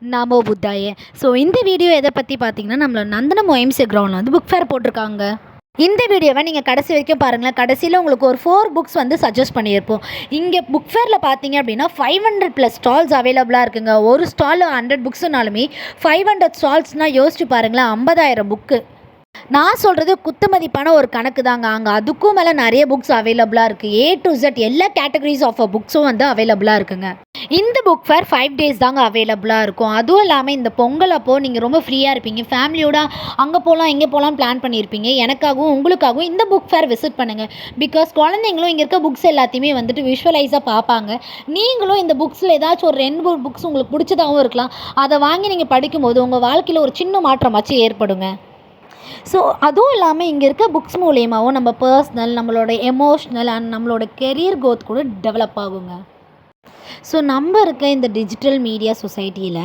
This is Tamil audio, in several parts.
நமோ புத்தாய. ஸோ இந்த வீடியோ எதை பற்றி பார்த்தீங்கன்னா, நம்மளோட நந்தனம் OMC கிரவுண்டில் வந்து புக் ஃபேர் போட்டிருக்காங்க. இந்த வீடியோவை நீங்கள் கடைசி வரைக்கும் பாருங்களேன். கடைசியில் உங்களுக்கு ஒரு 4 புக்ஸ் வந்து சஜஸ்ட் பண்ணியிருப்போம். இங்கே புக் ஃபேரில் பார்த்தீங்க அப்படின்னா 500+ ஸ்டால்ஸ் அவைலபிளாக இருக்குங்க. ஒரு ஸ்டால் 100 புக்ஸுனாலுமே 500 ஸ்டால்ஸ்னால் யோசிச்சு பாருங்களேன், 50,000 புக்கு. நான் சொல்கிறது குத்துமதிப்பான ஒரு கணக்கு தாங்க. அங்கே அதுக்கும் மேலே நிறைய புக்ஸ் அவைலபிளாக இருக்குது. A to Z எல்லா கேட்டகரிஸ் ஆஃப் புக்ஸும் வந்து அவைலபிளாக இருக்குங்க. இந்த புக் ஃபேர் 5 டேஸ் தாங்க அவைலபிளாக இருக்கும். அதுவும் இல்லாமல் இந்த பொங்கல் அப்போது நீங்கள் ரொம்ப ஃப்ரீயாக இருப்பீங்க, ஃபேமிலியோட அங்கே போகலாம் இங்கே போகலாம் பிளான் பண்ணியிருப்பீங்க. எனக்காகவும் உங்களுக்காகவும் இந்த புக் ஃபேர் விசிட் பண்ணுங்கள். பிகாஸ் குழந்தைங்களும் இங்கே இருக்க புக்ஸ் எல்லாத்தையுமே வந்துட்டு விஷுவலைஸாக பார்ப்பாங்க. நீங்களும் இந்த புக்ஸில் ஏதாச்சும் ஒரு 2 புக்ஸ் உங்களுக்கு பிடிச்சதாகவும் இருக்கலாம். அதை வாங்கி நீங்கள் படிக்கும்போது உங்கள் வாழ்க்கையில் ஒரு சின்ன மாற்றமாச்சும் ஏற்படுங்க. ஸோ அதுவும் இல்லாமல் இங்கே இருக்க புக்ஸ் மூலியமாகவும் நம்ம பர்சனல், நம்மளோட எமோஷ்னல் அண்ட் நம்மளோட கெரியர் க்ரோத் கூட டெவலப் ஆகுங்க. ஸோ நம்ம இருக்க இந்த டிஜிட்டல் மீடியா சொசைட்டியில்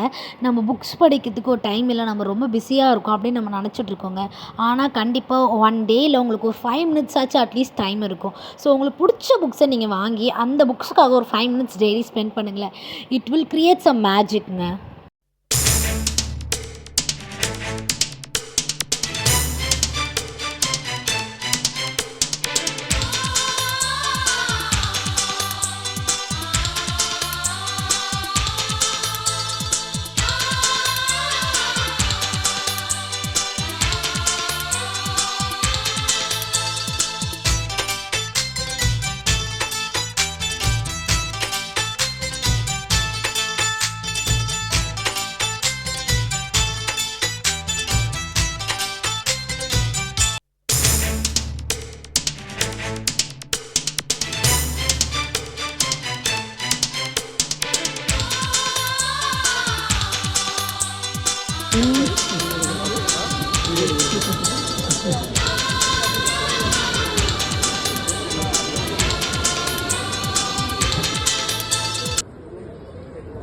நம்ம புக்ஸ் படிக்கிறதுக்கு ஒரு டைம் இல்லை, நம்ம ரொம்ப பிஸியாக இருக்கோம் அப்படின்னு நம்ம நினச்சிட்ருக்கோங்க. ஆனால் கண்டிப்பாக ஒன் டேயில் உங்களுக்கு ஒரு 5 மினிட்ஸ் ஆச்சு அட்லீஸ்ட் டைம் இருக்கும். ஸோ உங்களுக்கு பிடிச்ச புக்ஸை நீங்கள் வாங்கி அந்த புக்ஸுக்காக ஒரு 5 மினிட்ஸ் டெய்லி ஸ்பெண்ட் பண்ணுங்களேன். இட் வில் கிரியேட் சம் மேஜிக்ங்க.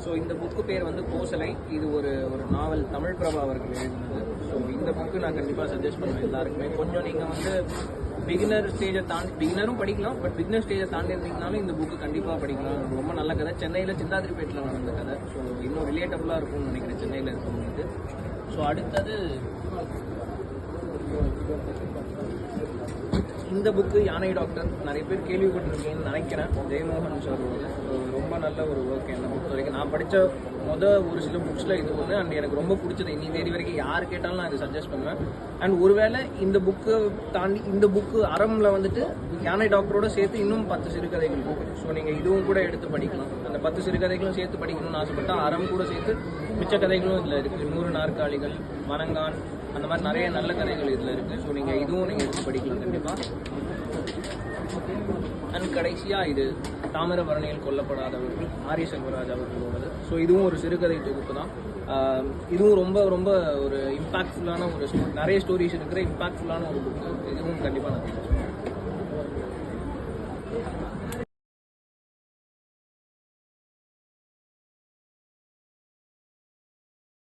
ஸோ இந்த புக்கு பேர் வந்து கோசலை. இது ஒரு நாவல், தமிழ் பிரபா அவர்கள் எழுதினது. ஸோ இந்த புக்கு நான் கண்டிப்பாக சஜஸ்ட் பண்ணுவேன் எல்லாருக்குமே. கொஞ்சம் நீங்கள் வந்து பிகினர் ஸ்டேஜை தாண்டி, பிகினரும் படிக்கலாம், பட் பிகினர் ஸ்டேஜை தாண்டி இருந்தீங்கனாலும் இந்த புக்கு கண்டிப்பாக படிக்கலாம். ரொம்ப நல்ல கதை. சென்னையில் சிந்தாதிரிப்பேட்டில் நடந்த கதை. ஸோ இன்னும் ரிலேட்டபுளாக இருக்கும்னு நினைக்கிறேன் சென்னையில் இருக்கவங்களுக்கு. ஸோ அடுத்தது இந்த புக்கு யானை டாக்டர். நிறைய பேர் கேள்விப்பட்டிருக்கீங்கன்னு நினைக்கிறேன். ஜெயமோகன் சாரோட ரொம்ப நல்ல ஒரு ஒர்க். என்ன பொறுத்த வரைக்கும் நான் படித்த ஒரு சில புக்ஸில் இது ஒன்று. அண்ட் எனக்கு ரொம்ப பிடிச்சது. இன்னி தேதி வரைக்கும் யார் கேட்டாலும் நான் இதை சஜஸ்ட் பண்ணுவேன். அண்ட் ஒருவேளை இந்த புக்கு தாண்டி இந்த புக்கு அறம்ல வந்துட்டு யானை டாக்டரோட சேர்த்து இன்னும் 10 சிறுகதைகள் இருக்குது. ஸோ நீங்கள் இதுவும் கூட எடுத்து படிக்கலாம். அந்த 10 சிறுகதைகளும் சேர்த்து படிக்கணும்னு ஆசைப்பட்டால் அறம் கூட சேர்த்து மிச்ச கதைகளும் இதில் இருக்குது. 100 நாற்காலிகள், மனங்கான், அந்த மாதிரி நிறைய நல்ல கதைகள் இதில் இருக்குது. ஸோ நீங்கள் இதுவும் நீங்கள் எடுத்து படிக்கலாம் கண்டிப்பாக. அண்ட் கடைசியாக இது தாமிரபரணியில் கொல்லப்படாதவர்கள், ஆரிய செல்வராஜ் அவர்களோடது. ஸோ இதுவும் ஒரு சிறுகதை தொகுப்பு தான். இதுவும் ரொம்ப ரொம்ப ஒரு இம்பாக்ட்ஃபுல்லான நிறைய ஸ்டோரிஸ் இருக்கிற இம்பாக்ட்ஃபுல்லான ஒரு புக்கு. இதுவும் கண்டிப்பாக நான்